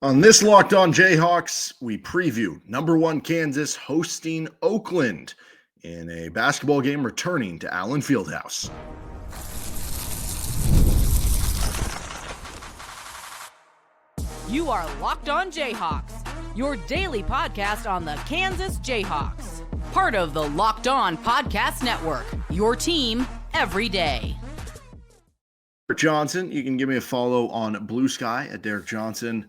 On this Locked On Jayhawks, we preview number one Kansas hosting Oakland in a basketball game returning to Allen Fieldhouse. You are Locked On Jayhawks, your daily podcast on the Kansas Jayhawks. Part of the Locked On Podcast Network, your team every day. Derek Johnson, you can give me a follow on Blue Sky at Derek Johnson.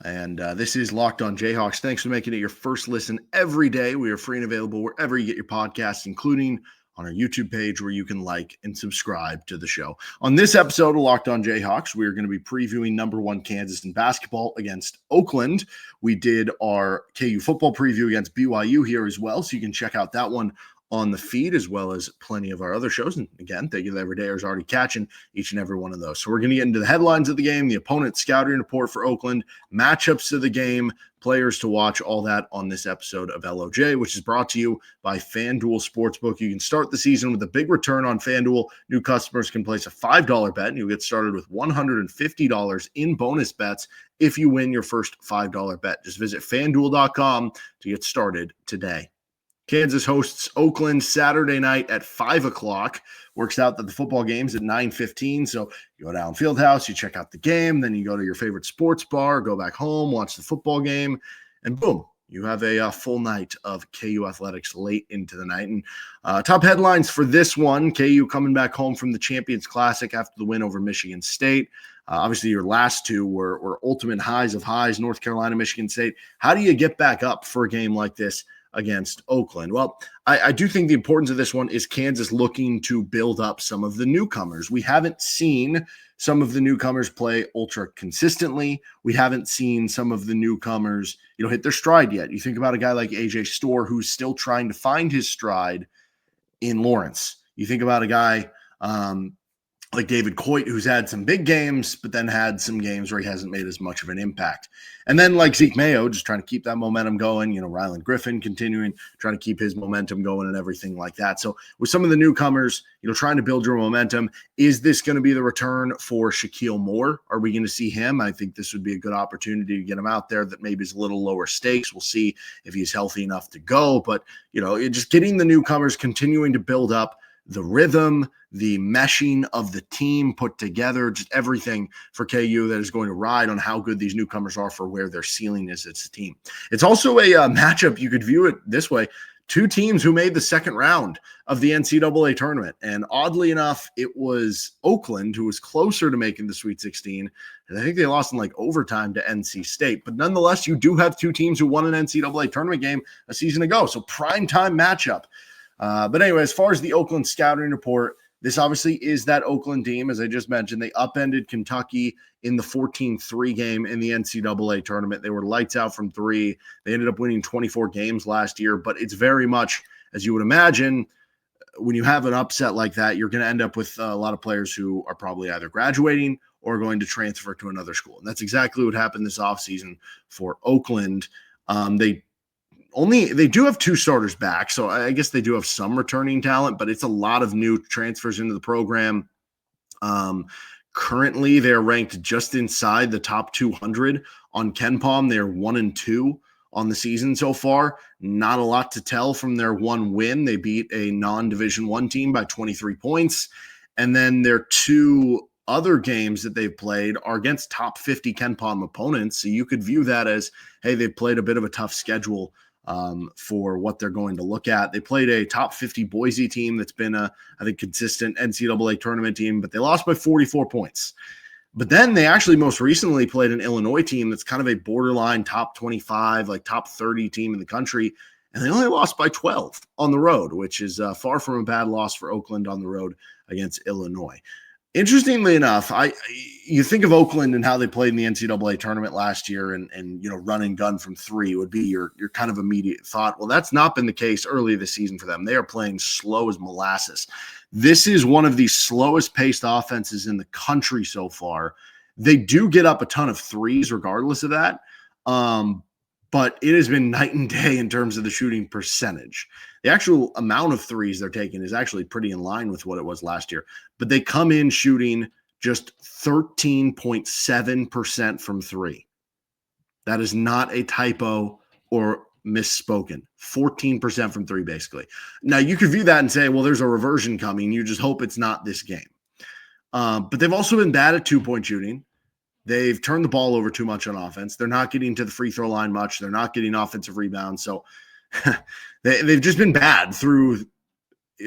And this is Locked On Jayhawks. Thanks for making it your first listen every day. We are free and available wherever you get your podcasts, including on our YouTube page where you can like and subscribe to the show. On this episode of Locked On Jayhawks, we are going to be previewing number one Kansas in basketball against Oakland. We did our KU football preview against BYU here as well, so you can check out that one on the feed, as well as plenty of our other shows. And again, thank you to every day is already catching each and every one of those. So we're going to get into the headlines of the game, the opponent scouting report for Oakland, matchups of the game, players to watch, all that on this episode of LOJ, which is brought to you by FanDuel Sportsbook. You can start the season with a big return on FanDuel. New customers can place a $5 bet, and you'll get started with $150 in bonus bets if you win your first $5 bet. Just visit FanDuel.com to get started today. Kansas hosts Oakland Saturday night at 5 o'clock. Works out that the football game's at 9:15. So you go down Fieldhouse, you check out the game, then you go to your favorite sports bar, go back home, watch the football game, and boom, you have a full night of KU athletics late into the night. And top headlines for this one, KU coming back home from the Champions Classic after the win over Michigan State. Obviously, your last two were ultimate highs of highs, North Carolina, Michigan State. How do you get back up for a game like this against Oakland? Well, I do think the importance of this one is Kansas looking to build up some of the newcomers. We haven't seen some of the newcomers play ultra consistently. We haven't seen some of the newcomers, hit their stride yet. You think about a guy like AJ Storr, who's still trying to find his stride in Lawrence. You think about a guy like David Coit, who's had some big games, but then had some games where he hasn't made as much of an impact. And then like Zeke Mayo, just trying to keep that momentum going, Ryland Griffin continuing, trying to keep his momentum going and everything like that. So with some of the newcomers, trying to build your momentum, is this going to be the return for Shaquille Moore? Are we going to see him? I think this would be a good opportunity to get him out there that maybe is a little lower stakes. We'll see if he's healthy enough to go. But, just getting the newcomers, continuing to build up the rhythm, the meshing of the team put together, just everything for KU that is going to ride on how good these newcomers are for where their ceiling is as a team. It's also a matchup. You could view it this way. Two teams who made the second round of the NCAA tournament. And oddly enough, it was Oakland who was closer to making the Sweet 16. And I think they lost in overtime to NC State. But nonetheless, you do have two teams who won an NCAA tournament game a season ago. So primetime matchup. But anyway, as far as the Oakland scouting report, this obviously is that Oakland team. As I just mentioned, they upended Kentucky in the 14-3 game in the NCAA tournament. They were lights out from three. They ended up winning 24 games last year, but it's very much, as you would imagine, when you have an upset like that, you're going to end up with a lot of players who are probably either graduating or going to transfer to another school. And that's exactly what happened this offseason for Oakland. They do have two starters back, so I guess they do have some returning talent, but it's a lot of new transfers into the program. Currently, they're ranked just inside the top 200 on KenPom. They're 1-2 on the season so far. Not a lot to tell from their one win. They beat a non-Division I team by 23 points. And then their two other games that they've played are against top 50 KenPom opponents. So you could view that as, hey, they've played a bit of a tough schedule for what they're going to look at. They played a top 50 Boise team that's been I think, consistent NCAA tournament team, but they lost by 44 points. But then they actually most recently played an Illinois team that's kind of a borderline top 25, top 30 team in the country, and they only lost by 12 on the road, which is far from a bad loss for Oakland on the road against Illinois. Interestingly enough, you think of Oakland and how they played in the NCAA tournament last year and run and gun from three would be your kind of immediate thought. Well, that's not been the case early this season for them. They are playing slow as molasses. This is one of the slowest paced offenses in the country so far. They do get up a ton of threes regardless of that. But it has been night and day in terms of the shooting percentage. The actual amount of threes they're taking is actually pretty in line with what it was last year. But they come in shooting just 13.7% from three. That is not a typo or misspoken. 14% from three, basically. Now, you could view that and say, well, there's a reversion coming. You just hope it's not this game. But they've also been bad at two-point shooting. They've turned the ball over too much on offense. They're not getting to the free throw line much. They're not getting offensive rebounds. So they've just been bad through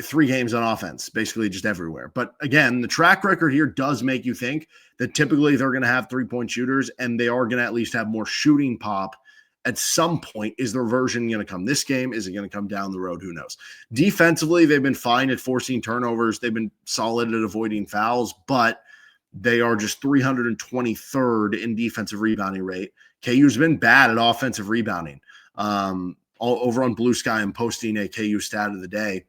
3 games on offense, basically just everywhere. But again, the track record here does make you think that typically they're going to have three-point shooters and they are going to at least have more shooting pop at some point. Is the reversion going to come this game? Is it going to come down the road? Who knows? Defensively, they've been fine at forcing turnovers. They've been solid at avoiding fouls, but they are just 323rd in defensive rebounding rate. KU's been bad at offensive rebounding. Over on Blue Sky, I'm posting a KU stat of the day.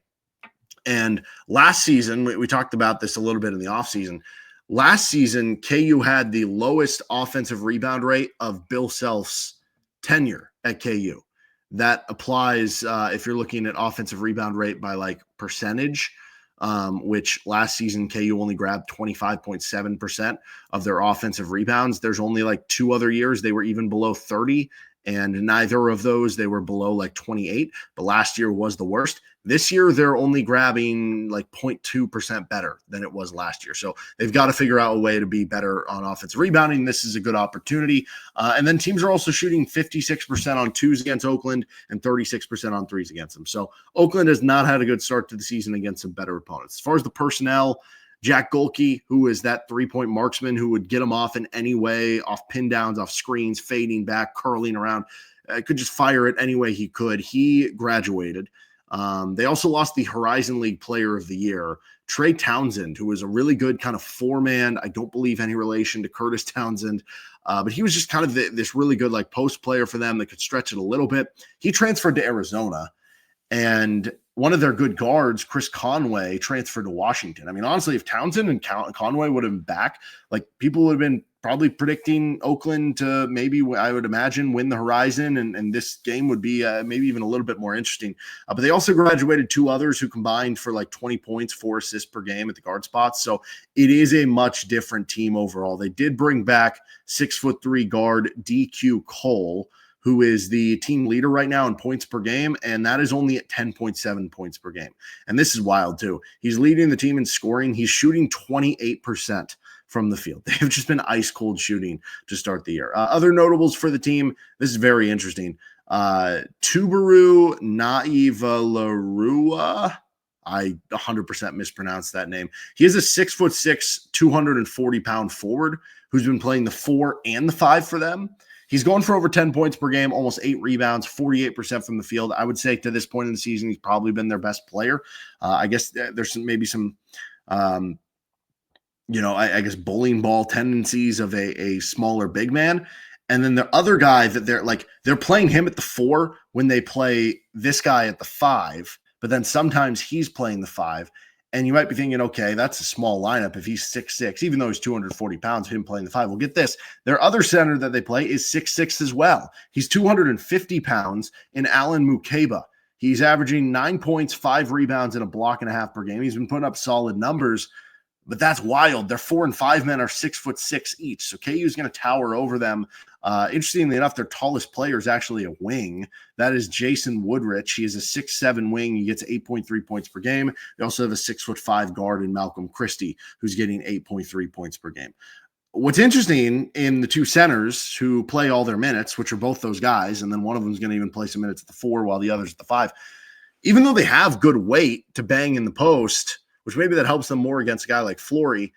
And last season, we talked about this a little bit in the offseason. Last season, KU had the lowest offensive rebound rate of Bill Self's tenure at KU. That applies if you're looking at offensive rebound rate by like percentage, which last season KU only grabbed 25.7% of their offensive rebounds. There's only like 2 other years they were even below 30, and neither of those they were below like 28, but last year was the worst. This year, they're only grabbing like 0.2% better than it was last year. So they've got to figure out a way to be better on offensive rebounding. This is a good opportunity. And then teams are also shooting 56% on twos against Oakland and 36% on threes against them. So Oakland has not had a good start to the season against some better opponents. As far as the personnel, Jack Golke, who is that three-point marksman who would get them off in any way, off pin downs, off screens, fading back, curling around, could just fire it any way he could. He graduated. They also lost the Horizon League Player of the Year, Trey Townsend, who was a really good kind of four-man. I don't believe any relation to Curtis Townsend, but he was just kind of this really good like post player for them that could stretch it a little bit. He transferred to Arizona, and one of their good guards, Chris Conway, transferred to Washington. I mean, honestly, if Townsend and Conway would have been back, like people would have been probably predicting Oakland to maybe, I would imagine, win the Horizon, and this game would be maybe even a little bit more interesting. But they also graduated 2 others who combined for like 20 points, 4 assists per game at the guard spots. So it is a much different team overall. They did bring back 6'3" guard DQ Cole, who is the team leader right now in points per game, and that is only at 10.7 points per game. And this is wild too. He's leading the team in scoring. He's shooting 28% from the field. They've just been ice cold shooting to start the year. Other notables for the team, this is very interesting. Tuberu Naivalarua, I 100% mispronounced that name. He is a 6'6", 240-pound forward who's been playing the 4 and the 5 for them. He's going for over 10 points per game, almost 8 rebounds, 48% from the field. I would say to this point in the season, he's probably been their best player. I guess there's maybe some I guess bowling ball tendencies of a smaller big man. And then the other guy that they're playing him at the 4 when they play this guy at the 5, but then sometimes he's playing the 5. And you might be thinking, okay, that's a small lineup if he's 6'6", even though he's 240 pounds, him playing the 5. Well, get this. Their other center that they play is 6'6" as well. He's 250 pounds in Alan Mukeba. He's averaging 9 points, 5 rebounds, and a block and a half per game. He's been putting up solid numbers, but that's wild. Their 4 and 5 men are 6'6" each. So KU is going to tower over them. Interestingly enough, their tallest player is actually a wing. That is Jason Woodrich. He is a 6'7" wing. He gets 8.3 points per game. They also have a 6'5" guard in Malcolm Christie, who's getting 8.3 points per game. What's interesting in the 2 centers who play all their minutes, which are both those guys, and then one of them is going to even play some minutes at the 4 while the other's at the 5, even though they have good weight to bang in the post, which maybe that helps them more against a guy like Flory,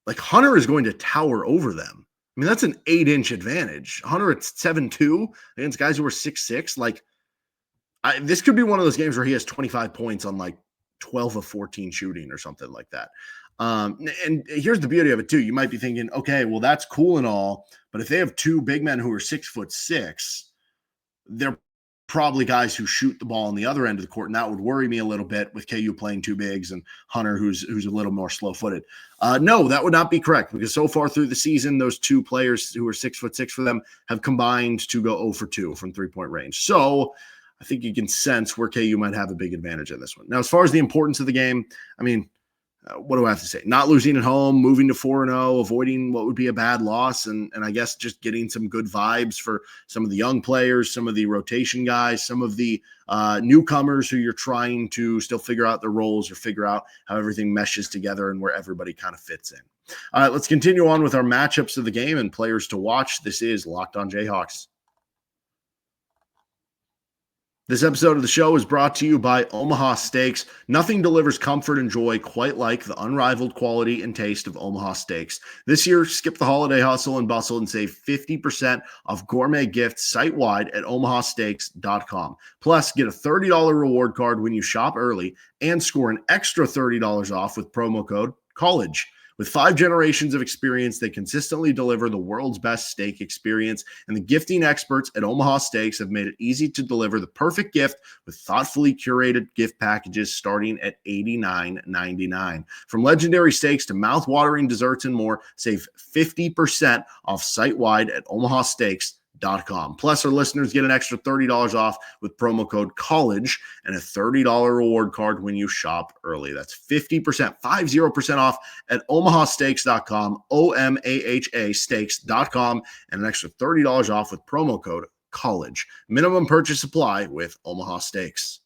like Hunter is going to tower over them. I mean, that's an 8-inch advantage. Hunter at 7'2" against guys who are 6'6". Like, this could be one of those games where he has 25 points on like 12 of 14 shooting or something like that. And here's the beauty of it too. You might be thinking, okay, well, that's cool and all, but if they have 2 big men who are 6'6", they're probably guys who shoot the ball on the other end of the court, and that would worry me a little bit with KU playing 2 bigs and Hunter who's a little more slow-footed. No, that would not be correct, because so far through the season, those 2 players who are 6'6" for them have combined to go 0 for 2 from 3-point range. So I think you can sense where KU might have a big advantage in this one. Now, as far as the importance of the game, I mean, what do I have to say? Not losing at home, moving to 4-0, avoiding what would be a bad loss, and I guess just getting some good vibes for some of the young players, some of the rotation guys, some of the newcomers who you're trying to still figure out their roles or figure out how everything meshes together and where everybody kind of fits in. All right, let's continue on with our matchups of the game and players to watch. This is Locked On Jayhawks. This episode of the show is brought to you by Omaha Steaks. Nothing delivers comfort and joy quite like the unrivaled quality and taste of Omaha Steaks. This year, skip the holiday hustle and bustle and save 50% off gourmet gifts site-wide at omahasteaks.com. Plus, get a $30 reward card when you shop early and score an extra $30 off with promo code COLLEGE. With 5 generations of experience, they consistently deliver the world's best steak experience, and the gifting experts at Omaha Steaks have made it easy to deliver the perfect gift with thoughtfully curated gift packages starting at $89.99. From legendary steaks to mouth-watering desserts and more, save 50% off site-wide at omahasteaks.com. Plus, our listeners get an extra $30 off with promo code COLLEGE and a $30 reward card when you shop early. That's 50% off at omahasteaks.com, OMAHA steaks.com, and an extra $30 off with promo code COLLEGE. Minimum purchase apply with Omaha Steaks.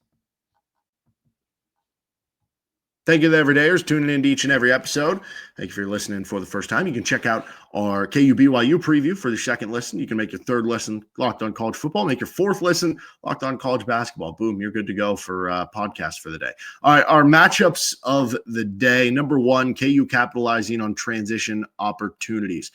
Thank you to the everydayers tuning in to each and every episode. Thank you for listening for the first time. You can check out our KU BYU preview for the second listen. You can make your third listen Locked On College Football. Make your fourth listen Locked On College Basketball. Boom, you're good to go for podcast for the day. All right, our matchups of the day. Number one, KU capitalizing on transition opportunities.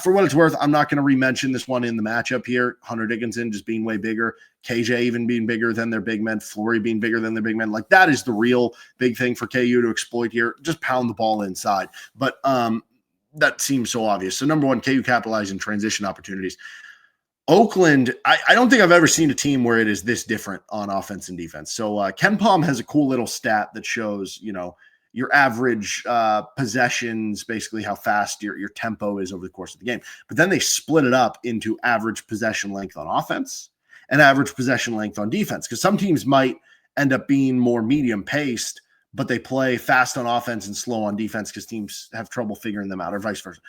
For what it's worth, I'm not going to re-mention this one in the matchup here. Hunter Dickinson just being way bigger. KJ even being bigger than their big men, Flory being bigger than their big men. Like, that is the real big thing for KU to exploit here. Just pound the ball inside. But that seems so obvious. So number one, KU capitalizing transition opportunities. Oakland, I don't think I've ever seen a team where it is this different on offense and defense. So Ken Palm has a cool little stat that shows, your average possessions, basically how fast your tempo is over the course of the game. But then they split it up into average possession length on offense and average possession length on defense, because some teams might end up being more medium paced, but they play fast on offense and slow on defense because teams have trouble figuring them out, or vice versa.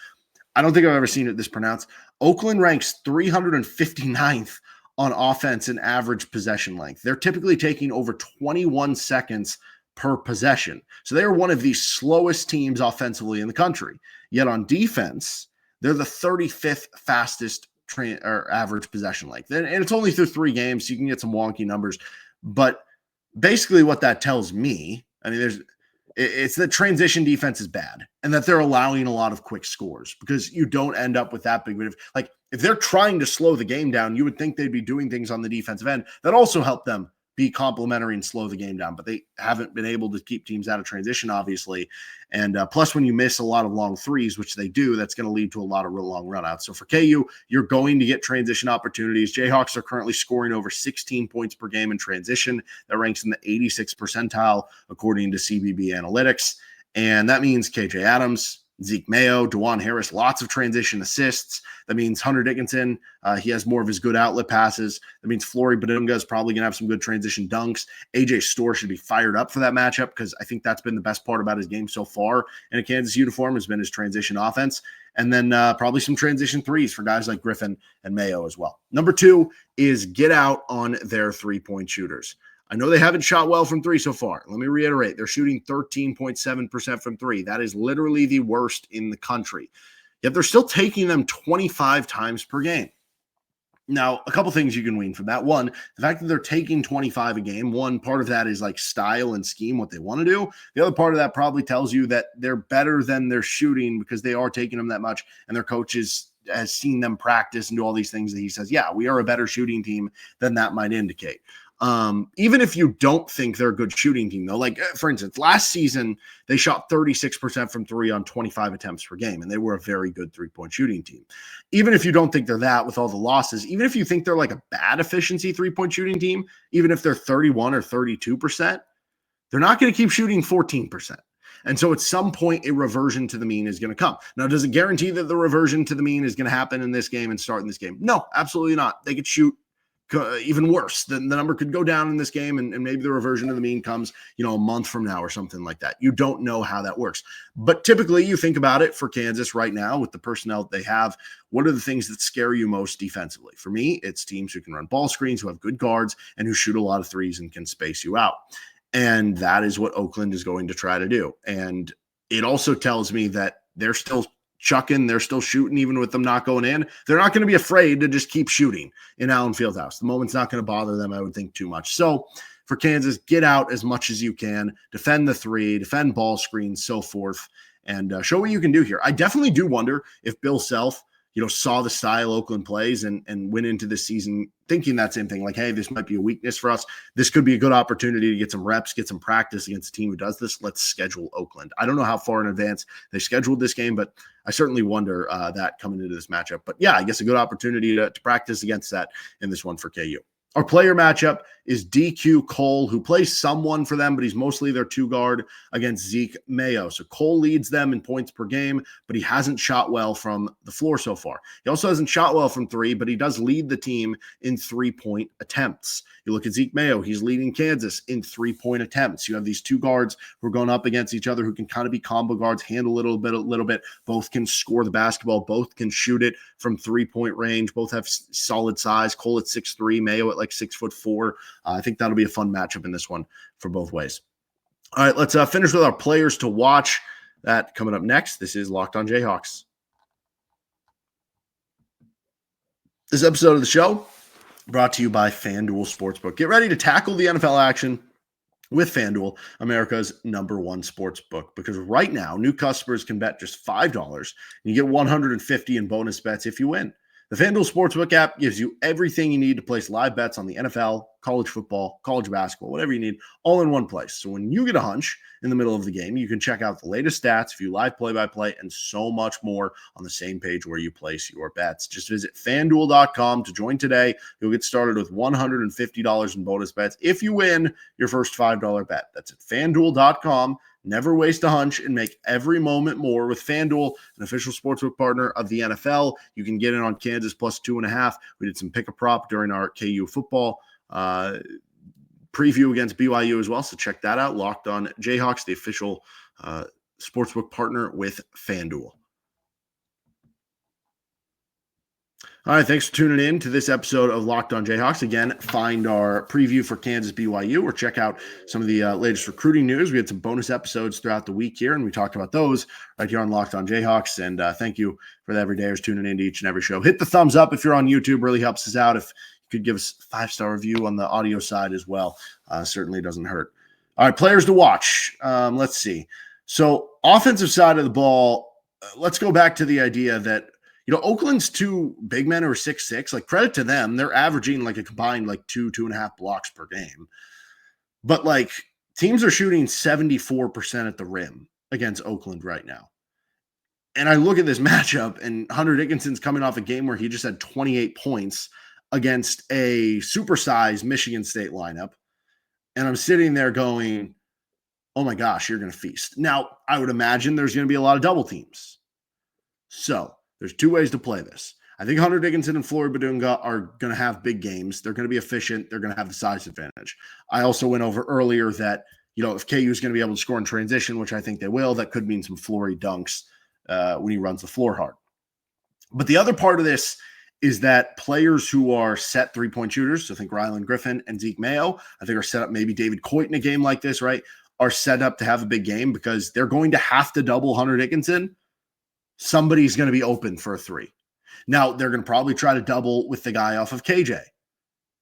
I don't think I've ever seen it this pronounced. Oakland ranks 359th on offense and average possession length. They're typically taking over 21 seconds per possession. So they are one of the slowest teams offensively in the country. Yet on defense, they're the 35th fastest or average possession length. And it's only through 3 games, so you can get some wonky numbers. But basically what that tells me, it's that transition defense is bad and that they're allowing a lot of quick scores, because you don't end up with that big of, like, if they're trying to slow the game down, you would think they'd be doing things on the defensive end that also help them be complementary and slow the game down, but they haven't been able to keep teams out of transition, obviously. And plus, when you miss a lot of long threes, which they do, that's going to lead to a lot of real long runouts. So for KU, you're going to get transition opportunities. Jayhawks are currently scoring over 16 points per game in transition. That ranks in the 86th percentile, according to CBB Analytics. And that means KJ Adams, Zeke Mayo, DeJuan Harris, lots of transition assists. That means Hunter Dickinson, he has more of his good outlet passes. That means Flory Badunga is probably going to have some good transition dunks. AJ Storr should be fired up for that matchup, because I think that's been the best part about his game so far in a Kansas uniform has been his transition offense. And then probably some transition threes for guys like Griffin and Mayo as well. Number 2 is get out on their three-point shooters. I know they haven't shot well from 3 so far. Let me reiterate. They're shooting 13.7% from 3. That is literally the worst in the country. Yet they're still taking them 25 times per game. Now, a couple things you can wean from that. One, the fact that they're taking 25 a game. One part of that is like style and scheme, what they want to do. The other part of that probably tells you that they're better than they're shooting, because they are taking them that much, and their coaches has seen them practice and do all these things that he says, yeah, we are a better shooting team than that might indicate. Even if you don't think they're a good shooting team, though, like for instance, last season, they shot 36% from 3 on 25 attempts per game, and they were a very good 3-point shooting team. Even if you don't think they're that with all the losses, even if you think they're like a bad efficiency 3-point shooting team, even if they're 31 or 32%, they're not going to keep shooting 14%. And so at some point, a reversion to the mean is going to come. Now, does it guarantee that the reversion to the mean is going to happen in this game and start in this game? No, absolutely not. They could shoot even worse. The number could go down in this game, and maybe the reversion of the mean comes, a month from now or something like that. You don't know how that works. But typically you think about it for Kansas right now with the personnel that they have. What are the things that scare you most defensively? For me, it's teams who can run ball screens, who have good guards, and who shoot a lot of threes and can space you out. And that is what Oakland is going to try to do. And it also tells me that they're still chucking, they're still shooting, even with them not going in. They're not going to be afraid to just keep shooting in Allen Fieldhouse. The moment's not going to bother them, I would think, too much. So for Kansas, get out as much as you can, defend the three, defend ball screens, so forth, and show what you can do here. I definitely do wonder if Bill Self, saw the style Oakland plays and went into this season thinking that same thing, like, hey, this might be a weakness for us. This could be a good opportunity to get some reps, get some practice against a team who does this. Let's schedule Oakland. I don't know how far in advance they scheduled this game, but I certainly wonder that coming into this matchup. But yeah, I guess a good opportunity to practice against that in this one for KU. Our player matchup is DQ Cole, who plays someone for them, but he's mostly their two guard against Zeke Mayo. So Cole leads them in points per game, but he hasn't shot well from the floor so far. He also hasn't shot well from three, but he does lead the team in 3-point attempts. You look at Zeke Mayo, he's leading Kansas in 3-point attempts. You have these two guards who are going up against each other who can kind of be combo guards, handle a little bit. Both can score the basketball. Both can shoot it from 3-point range. Both have solid size. Cole at 6'3", Mayo at like 6'4". I think that'll be a fun matchup in this one for both ways. All right, let's finish with our players to watch. That coming up next. This is Locked On Jayhawks. This episode of the show brought to you by FanDuel Sportsbook. Get ready to tackle the NFL action with FanDuel, America's #1 sportsbook, because right now new customers can bet just $5 and you get $150 in bonus bets if you win. The FanDuel Sportsbook app gives you everything you need to place live bets on the NFL, college football, college basketball, whatever you need, all in one place. So when you get a hunch in the middle of the game, you can check out the latest stats, view live play-by-play, and so much more on the same page where you place your bets. Just visit FanDuel.com to join today. You'll get started with $150 in bonus bets if you win your first $5 bet. That's at FanDuel.com. Never waste a hunch and make every moment more with FanDuel, an official sportsbook partner of the NFL. You can get in on Kansas plus 2.5. We did some pick a prop during our KU football preview against BYU as well. So check that out. Locked On Jayhawks, the official sportsbook partner with FanDuel. All right, thanks for tuning in to this episode of Locked On Jayhawks. Again, find our preview for Kansas BYU or check out some of the latest recruiting news. We had some bonus episodes throughout the week here, and we talked about those right here on Locked On Jayhawks. And thank you for the everydayers tuning into each and every show. Hit the thumbs up if you're on YouTube. Really helps us out. If you could give us a 5-star review on the audio side as well, certainly doesn't hurt. All right, players to watch. Let's see. So offensive side of the ball, let's go back to the idea that Oakland's two big men are 6'6". Like, credit to them. They're averaging like a combined like 2.5 blocks per game. But like, teams are shooting 74% at the rim against Oakland right now. And I look at this matchup, and Hunter Dickinson's coming off a game where he just had 28 points against a supersized Michigan State lineup. And I'm sitting there going, oh my gosh, you're going to feast. Now, I would imagine there's going to be a lot of double teams. So there's two ways to play this. I think Hunter Dickinson and Flory Badunga are going to have big games. They're going to be efficient. They're going to have the size advantage. I also went over earlier that, if KU is going to be able to score in transition, which I think they will, that could mean some Flory dunks when he runs the floor hard. But the other part of this is that players who are set three-point shooters, so I think Rylan Griffin and Zeke Mayo, I think are set up, maybe David Coit in a game like this, right, are set up to have a big game because they're going to have to double Hunter Dickinson. Somebody's going to be open for a three. Now, they're going to probably try to double with the guy off of KJ.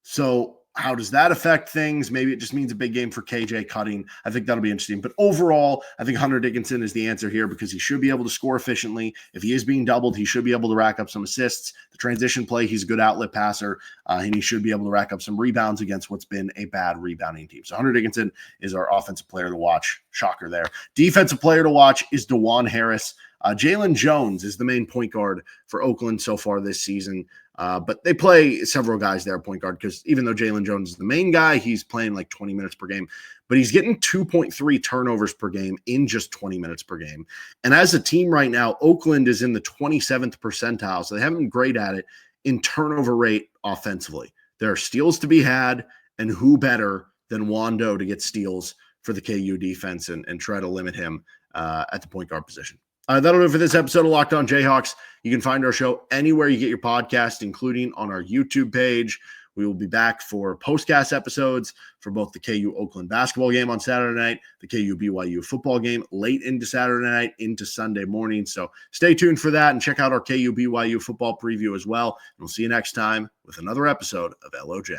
So how does that affect things? Maybe it just means a big game for KJ cutting. I think that'll be interesting. But overall, I think Hunter Dickinson is the answer here because he should be able to score efficiently. If he is being doubled, he should be able to rack up some assists. The transition play, he's a good outlet passer, and he should be able to rack up some rebounds against what's been a bad rebounding team. So Hunter Dickinson is our offensive player to watch. Shocker there. Defensive player to watch is DeJuan Harris. Jalen Jones is the main point guard for Oakland so far this season. But they play several guys there point guard because even though Jalen Jones is the main guy, he's playing like 20 minutes per game. But he's getting 2.3 turnovers per game in just 20 minutes per game. And as a team right now, Oakland is in the 27th percentile, so they haven't been great at it in turnover rate offensively. There are steals to be had, and who better than Wando to get steals for the KU defense and try to limit him at the point guard position. That'll do it for this episode of Locked On Jayhawks. You can find our show anywhere you get your podcast, including on our YouTube page. We will be back for postcast episodes for both the KU Oakland basketball game on Saturday night, the KU BYU football game late into Saturday night, into Sunday morning. So stay tuned for that and check out our KU BYU football preview as well. And we'll see you next time with another episode of LOJ.